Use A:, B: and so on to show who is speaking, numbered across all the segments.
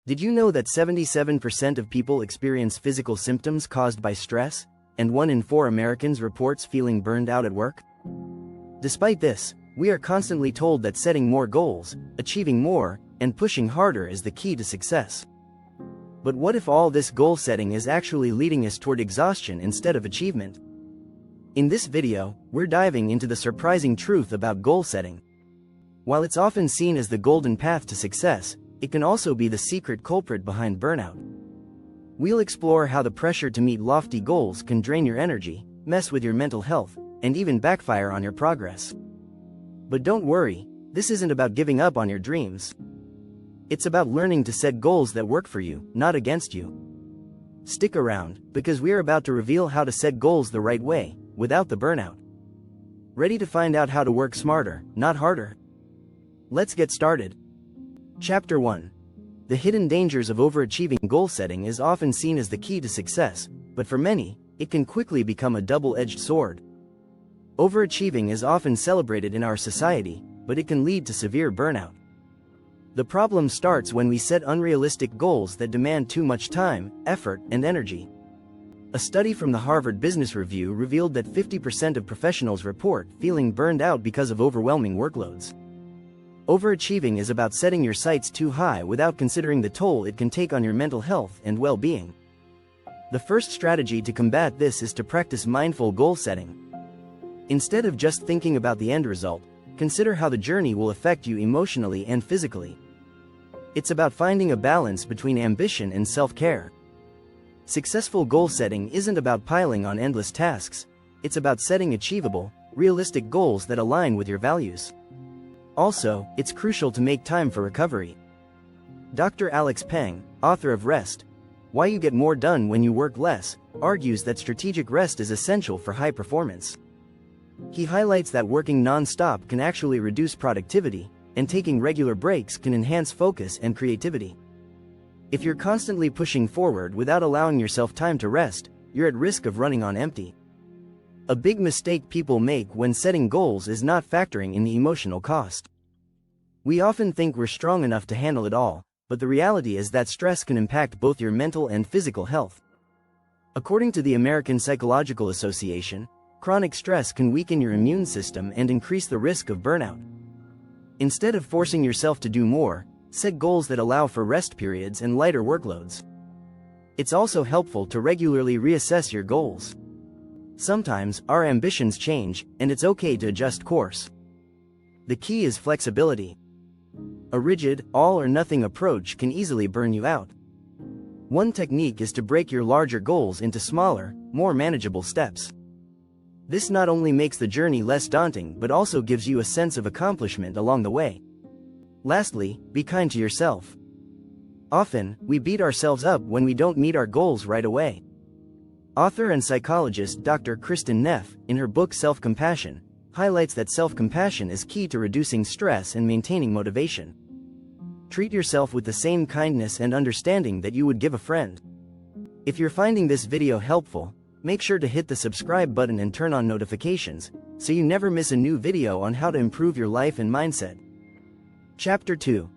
A: Did you know that 77% of people experience physical symptoms caused by stress, and 1 in 4 Americans reports feeling burned out at work? Despite this, we are constantly told that setting more goals, achieving more, and pushing harder is the key to success. But what if all this goal setting is actually leading us toward exhaustion instead of achievement? In this video, we're diving into the surprising truth about goal setting. While it's often seen as the golden path to success, it can also be the secret culprit behind burnout. We'll explore how the pressure to meet lofty goals can drain your energy, mess with your mental health, and even backfire on your progress. But don't worry, this isn't about giving up on your dreams. It's about learning to set goals that work for you, not against you. Stick around, because we're about to reveal how to set goals the right way, without the burnout. Ready to find out how to work smarter, not harder? Let's get started. Chapter 1. The hidden dangers of overachieving. Goal setting is often seen as the key to success, but for many, it can quickly become a double-edged sword. Overachieving is often celebrated in our society, but it can lead to severe burnout. The problem starts when we set unrealistic goals that demand too much time, effort, and energy. A study from the Harvard Business Review revealed that 50% of professionals report feeling burned out because of overwhelming workloads. Overachieving is about setting your sights too high without considering the toll it can take on your mental health and well-being. The first strategy to combat this is to practice mindful goal setting. Instead of just thinking about the end result, consider how the journey will affect you emotionally and physically. It's about finding a balance between ambition and self-care. Successful goal setting isn't about piling on endless tasks, it's about setting achievable, realistic goals that align with your values. Also, it's crucial to make time for recovery. Dr. Alex Peng, author of Rest: Why You Get More Done When You Work Less, argues that strategic rest is essential for high performance. He highlights that working non-stop can actually reduce productivity, and taking regular breaks can enhance focus and creativity. If you're constantly pushing forward without allowing yourself time to rest, you're at risk of running on empty. A big mistake people make when setting goals is not factoring in the emotional cost. We often think we're strong enough to handle it all, but the reality is that stress can impact both your mental and physical health. According to the American Psychological Association, chronic stress can weaken your immune system and increase the risk of burnout. Instead of forcing yourself to do more, set goals that allow for rest periods and lighter workloads. It's also helpful to regularly reassess your goals. Sometimes, our ambitions change, and it's okay to adjust course. The key is flexibility. A rigid, all-or-nothing approach can easily burn you out. One technique is to break your larger goals into smaller, more manageable steps. This not only makes the journey less daunting but also gives you a sense of accomplishment along the way. Lastly, be kind to yourself. Often, we beat ourselves up when we don't meet our goals right away. Author and psychologist Dr. Kristin Neff, in her book Self-Compassion, highlights that self-compassion is key to reducing stress and maintaining motivation. Treat yourself with the same kindness and understanding that you would give a friend. If you're finding this video helpful, make sure to hit the subscribe button and turn on notifications, so you never miss a new video on how to improve your life and mindset. Chapter 2.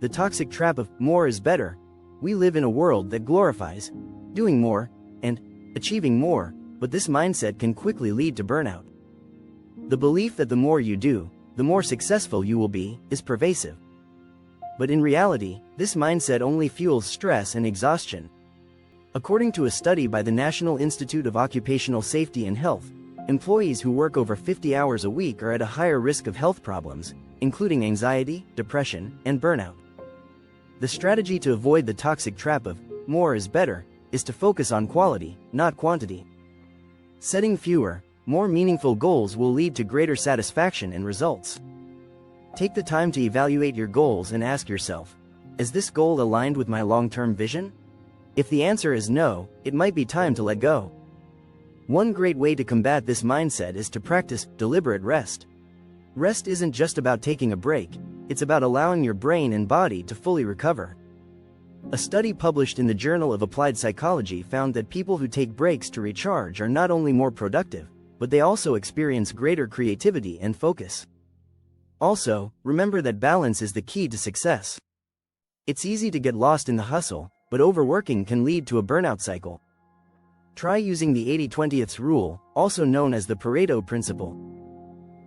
A: The Toxic Trap of More is Better. We live in a world that glorifies doing more and achieving more, but this mindset can quickly lead to burnout. The belief that the more you do, the more successful you will be, is pervasive. But in reality, this mindset only fuels stress and exhaustion. According to a study by the National Institute of Occupational Safety and Health, employees who work over 50 hours a week are at a higher risk of health problems, including anxiety, depression, and burnout. The strategy to avoid the toxic trap of more is better is to focus on quality, not quantity. Setting fewer, more meaningful goals will lead to greater satisfaction and results. Take the time to evaluate your goals and ask yourself, is this goal aligned with my long-term vision? If the answer is no, it might be time to let go. One great way to combat this mindset is to practice deliberate rest. Rest isn't just about taking a break, it's about allowing your brain and body to fully recover. A study published in the Journal of Applied Psychology found that people who take breaks to recharge are not only more productive, but they also experience greater creativity and focus. Also, remember that balance is the key to success. It's easy to get lost in the hustle, but overworking can lead to a burnout cycle. Try using the 80-20th rule, also known as the Pareto principle.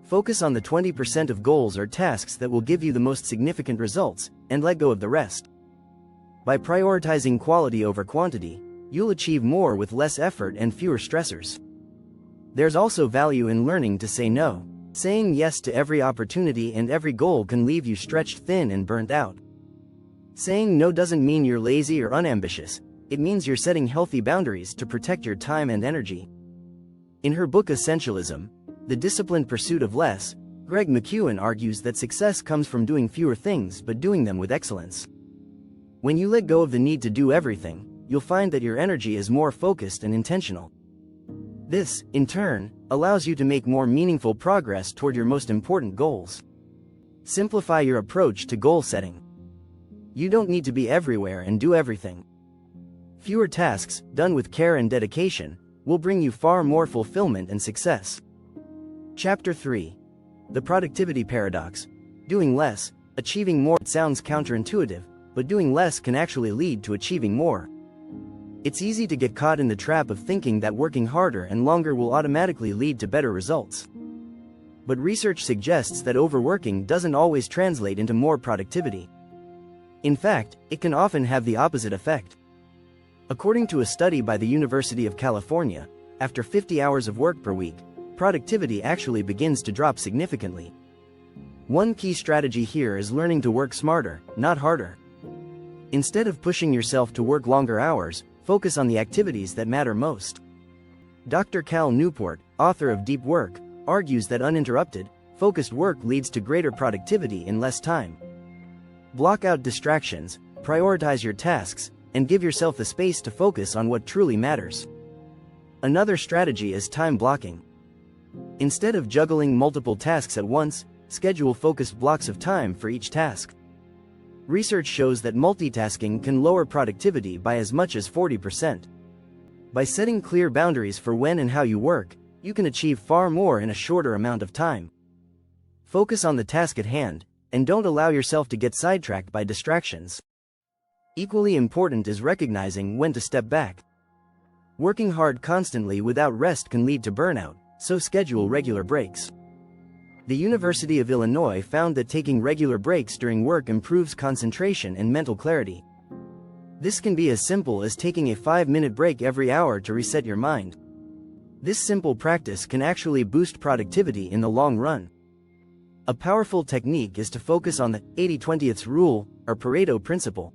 A: Focus on the 20% of goals or tasks that will give you the most significant results, and let go of the rest. By prioritizing quality over quantity, you'll achieve more with less effort and fewer stressors. There's also value in learning to say no. Saying yes to every opportunity and every goal can leave you stretched thin and burnt out. Saying no doesn't mean you're lazy or unambitious, it means you're setting healthy boundaries to protect your time and energy. In her book Essentialism, The Disciplined Pursuit of Less, Greg McKeown argues that success comes from doing fewer things but doing them with excellence. When you let go of the need to do everything, you'll find that your energy is more focused and intentional. This, in turn, allows you to make more meaningful progress toward your most important goals. Simplify your approach to goal setting. You don't need to be everywhere and do everything. Fewer tasks, done with care and dedication, will bring you far more fulfillment and success. Chapter 3. The Productivity Paradox. Doing less, achieving more. It sounds counterintuitive, but doing less can actually lead to achieving more. It's easy to get caught in the trap of thinking that working harder and longer will automatically lead to better results. But research suggests that overworking doesn't always translate into more productivity. In fact, it can often have the opposite effect. According to a study by the University of California, after 50 hours of work per week, productivity actually begins to drop significantly. One key strategy here is learning to work smarter, not harder. Instead of pushing yourself to work longer hours, focus on the activities that matter most. Dr. Cal Newport, author of Deep Work, argues that uninterrupted, focused work leads to greater productivity in less time. Block out distractions, prioritize your tasks, and give yourself the space to focus on what truly matters. Another strategy is time blocking. Instead of juggling multiple tasks at once, schedule focused blocks of time for each task. Research shows that multitasking can lower productivity by as much as 40%. By setting clear boundaries for when and how you work, you can achieve far more in a shorter amount of time. Focus on the task at hand, and don't allow yourself to get sidetracked by distractions. Equally important is recognizing when to step back. Working hard constantly without rest can lead to burnout, so schedule regular breaks. The University of Illinois found that taking regular breaks during work improves concentration and mental clarity. This can be as simple as taking a 5-minute break every hour to reset your mind. This simple practice can actually boost productivity in the long run. A powerful technique is to focus on the 80-20th rule, or Pareto principle.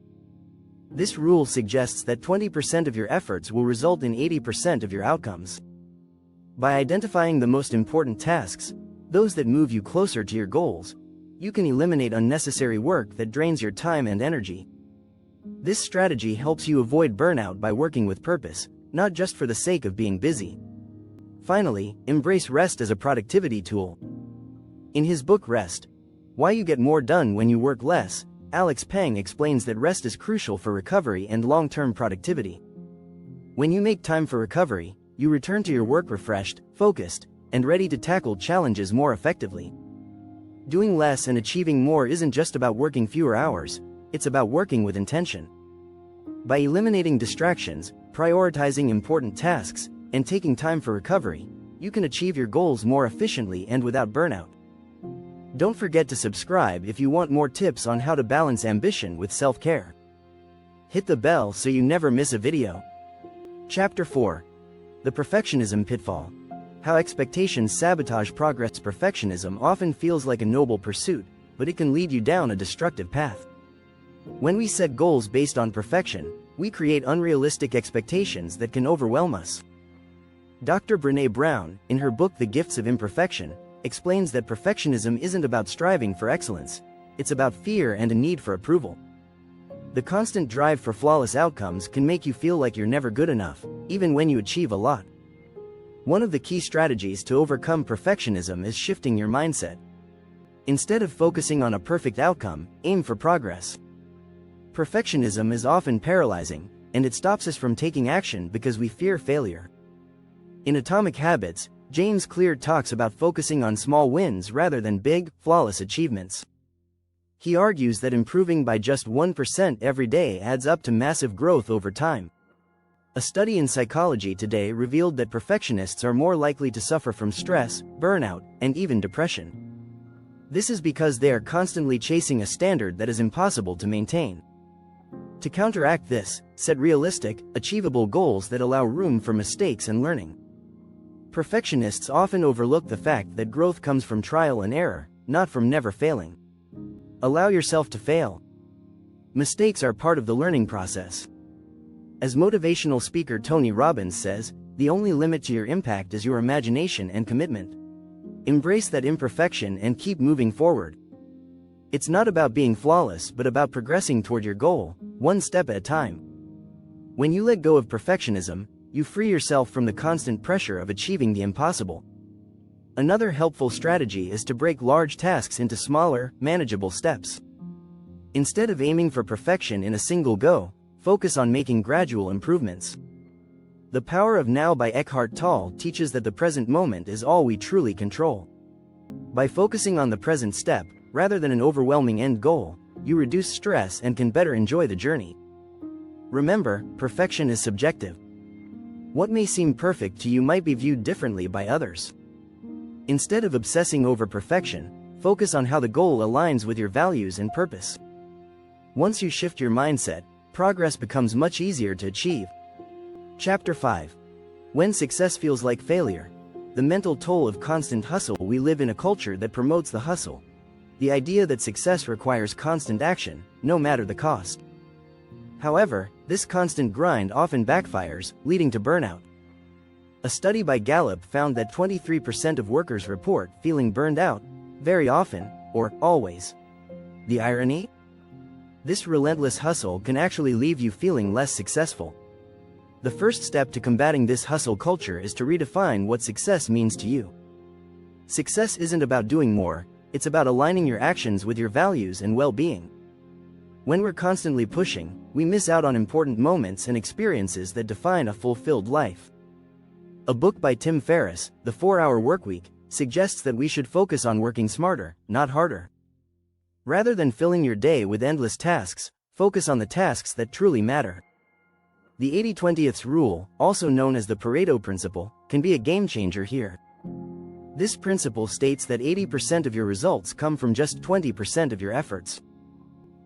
A: This rule suggests that 20% of your efforts will result in 80% of your outcomes. By identifying the most important tasks, those that move you closer to your goals, you can eliminate unnecessary work that drains your time and energy. This strategy helps you avoid burnout by working with purpose, not just for the sake of being busy. Finally, embrace rest as a productivity tool. In his book Rest: Why You Get More Done When You Work Less, Alex Peng explains that rest is crucial for recovery and long-term productivity. When you make time for recovery, you return to your work refreshed, focused, and ready to tackle challenges more effectively. Doing less and achieving more isn't just about working fewer hours, it's about working with intention. By eliminating distractions, prioritizing important tasks, and taking time for recovery, you can achieve your goals more efficiently and without burnout. Don't forget to subscribe if you want more tips on how to balance ambition with self-care. Hit the bell so you never miss a video. Chapter 4. The Perfectionism Pitfall. How expectations sabotage progress. Perfectionism often feels like a noble pursuit, but it can lead you down a destructive path. When we set goals based on perfection, we create unrealistic expectations that can overwhelm us. Dr. Brené Brown, in her book The Gifts of Imperfection, explains that perfectionism isn't about striving for excellence, it's about fear and a need for approval. The constant drive for flawless outcomes can make you feel like you're never good enough, even when you achieve a lot. One of the key strategies to overcome perfectionism is shifting your mindset. Instead of focusing on a perfect outcome, aim for progress. Perfectionism is often paralyzing, and it stops us from taking action because we fear failure. In Atomic Habits, James Clear talks about focusing on small wins rather than big, flawless achievements. He argues that improving by just 1% every day adds up to massive growth over time. A study in Psychology Today revealed that perfectionists are more likely to suffer from stress, burnout, and even depression. This is because they are constantly chasing a standard that is impossible to maintain. To counteract this, set realistic, achievable goals that allow room for mistakes and learning. Perfectionists often overlook the fact that growth comes from trial and error, not from never failing. Allow yourself to fail. Mistakes are part of the learning process. As motivational speaker Tony Robbins says, the only limit to your impact is your imagination and commitment. Embrace that imperfection and keep moving forward. It's not about being flawless but about progressing toward your goal, one step at a time. When you let go of perfectionism, you free yourself from the constant pressure of achieving the impossible. Another helpful strategy is to break large tasks into smaller, manageable steps. Instead of aiming for perfection in a single go, focus on making gradual improvements. The Power of Now by Eckhart Tolle teaches that the present moment is all we truly control. By focusing on the present step, rather than an overwhelming end goal, you reduce stress and can better enjoy the journey. Remember, perfection is subjective. What may seem perfect to you might be viewed differently by others. Instead of obsessing over perfection, focus on how the goal aligns with your values and purpose. Once you shift your mindset, progress becomes much easier to achieve. Chapter 5. When Success Feels Like Failure. The mental toll of constant hustle. We live in a culture that promotes the hustle. The idea that success requires constant action, no matter the cost. However, this constant grind often backfires, leading to burnout. A study by Gallup found that 23% of workers report feeling burned out, very often, or always. The irony? This relentless hustle can actually leave you feeling less successful. The first step to combating this hustle culture is to redefine what success means to you. Success isn't about doing more, it's about aligning your actions with your values and well-being. When we're constantly pushing, we miss out on important moments and experiences that define a fulfilled life. A book by Tim Ferriss, The 4-Hour Workweek, suggests that we should focus on working smarter, not harder. Rather than filling your day with endless tasks, focus on the tasks that truly matter. The 80-20th rule, also known as the Pareto principle, can be a game-changer here. This principle states that 80% of your results come from just 20% of your efforts.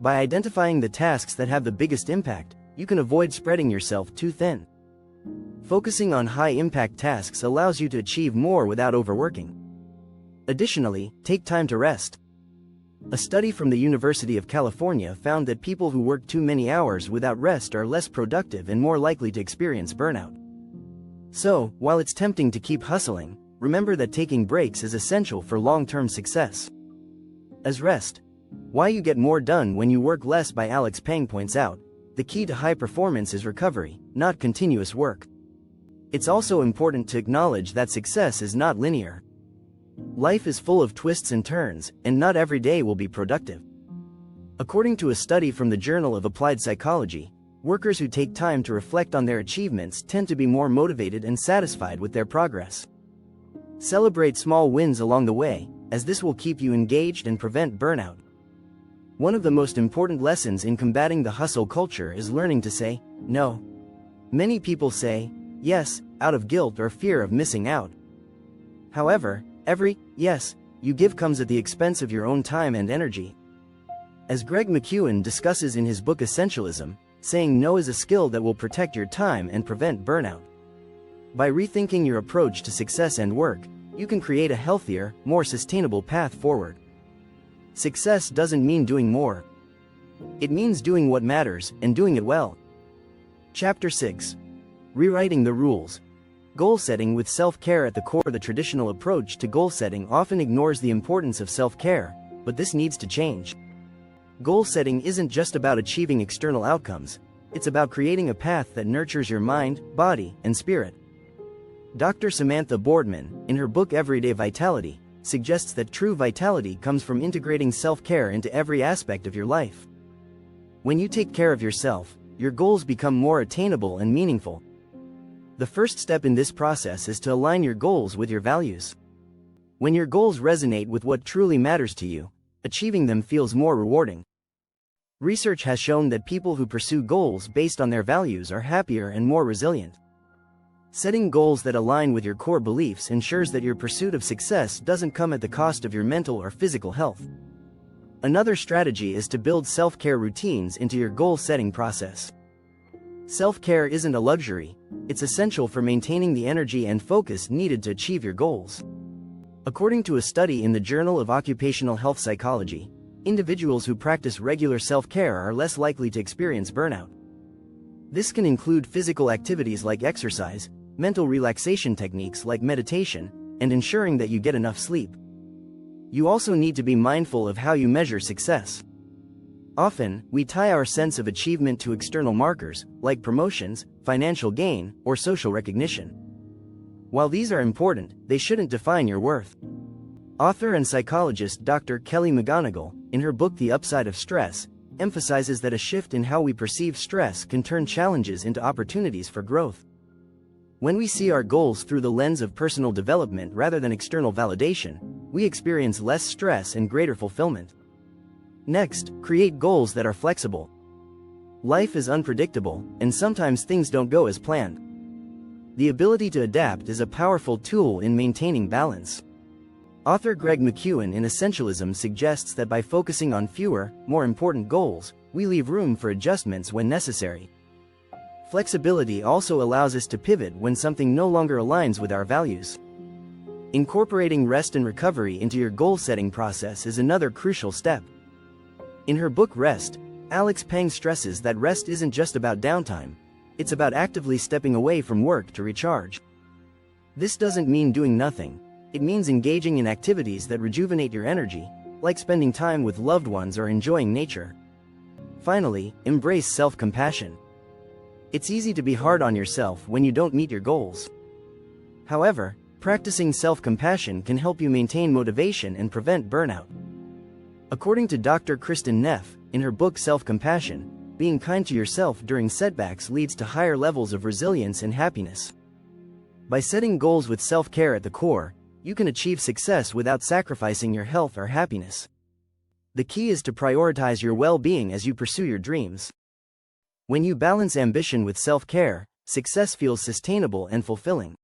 A: By identifying the tasks that have the biggest impact, you can avoid spreading yourself too thin. Focusing on high-impact tasks allows you to achieve more without overworking. Additionally, take time to rest. A study from the University of California found that people who work too many hours without rest are less productive and more likely to experience burnout. So, while it's tempting to keep hustling, remember that taking breaks is essential for long-term success. As rest. Why You Get More Done When You Work Less by Alex Pang points out, the key to high performance is recovery, not continuous work. It's also important to acknowledge that success is not linear. Life is full of twists and turns, and not every day will be productive. According to a study from the Journal of Applied Psychology, workers who take time to reflect on their achievements tend to be more motivated and satisfied with their progress. Celebrate small wins along the way, as this will keep you engaged and prevent burnout. One of the most important lessons in combating the hustle culture is learning to say no. Many people say yes out of guilt or fear of missing out. However, every yes you give comes at the expense of your own time and energy. As Greg McKeown discusses in his book Essentialism, saying no is a skill that will protect your time and prevent burnout. By rethinking your approach to success and work, you can create a healthier, more sustainable path forward. Success doesn't mean doing more. It means doing what matters and doing it well. Chapter 6. Rewriting the Rules. Goal setting with self-care at the core. The traditional approach to goal setting often ignores the importance of self-care, but this needs to change. Goal setting isn't just about achieving external outcomes, it's about creating a path that nurtures your mind, body, and spirit. Dr. Samantha Boardman, in her book Everyday Vitality, suggests that true vitality comes from integrating self-care into every aspect of your life. When you take care of yourself, your goals become more attainable and meaningful. The first step in this process is to align your goals with your values. When your goals resonate with what truly matters to you, you can create a healthier, more sustainable path forward. Success doesn't mean doing more. It means doing what matters and doing it well. Chapter 7. Redefining the Rules. Goal setting with self-care at the core. The traditional approach to goal setting often ignores the importance of self-care, but this needs to change. Goal setting isn't just about achieving external outcomes, it's about creating a path that nurtures your mind, body, and spirit. Dr. Samantha Boardman, in her book Everyday Vitality, suggests that true vitality comes from integrating self-care into every aspect of your life. When you take care of yourself, your goals become more attainable and meaningful. The first step in this process is to align your goals with your values. achieving them feels more rewarding. Research has shown that people who pursue goals based on their values are happier and more resilient. Setting goals that align with your core beliefs ensures that your pursuit of success doesn't come at the cost of your mental or physical health. Another strategy is to build self-care routines into your goal-setting process. Self-care isn't a luxury, it's essential for maintaining the energy and focus needed to achieve your goals. According to a study in the Journal of Occupational Health Psychology, individuals who practice regular self-care are less likely to experience burnout. This can include physical activities like exercise, mental relaxation techniques like meditation, and ensuring that you get enough sleep. You also need to be mindful of how you measure success. Often, we tie our sense of achievement to external markers, like promotions, financial gain, or social recognition. While these are important, they shouldn't define your worth. Author and psychologist Dr. Kelly McGonigal, in her book The Upside of Stress, emphasizes that a shift in how we perceive stress can turn challenges into opportunities for growth. When we see our goals through the lens of personal development rather than external validation, we experience less stress and greater fulfillment. Next, create goals that are flexible. Life is unpredictable, and sometimes things don't go as planned. The ability to adapt is a powerful tool in maintaining balance. Author Greg McKeown in Essentialism suggests that by focusing on fewer, more important goals, we leave room for adjustments when necessary. Flexibility also allows us to pivot when something no longer aligns with our values. Incorporating rest and recovery into your goal-setting process is another crucial step. In her book Rest, Alex Peng stresses that rest isn't just about downtime, it's about actively stepping away from work to recharge. This doesn't mean doing nothing. It means engaging in activities that rejuvenate your energy, like spending time with loved ones or enjoying nature. Finally, embrace self-compassion. It's easy to be hard on yourself when you don't meet your goals. However, practicing self-compassion can help you maintain motivation and prevent burnout. According to Dr. Kristen Neff, in her book Self-Compassion, being kind to yourself during setbacks leads to higher levels of resilience and happiness. By setting goals with self-care at the core, you can achieve success without sacrificing your health or happiness. The key is to prioritize your well-being as you pursue your dreams. When you balance ambition with self-care, success feels sustainable and fulfilling.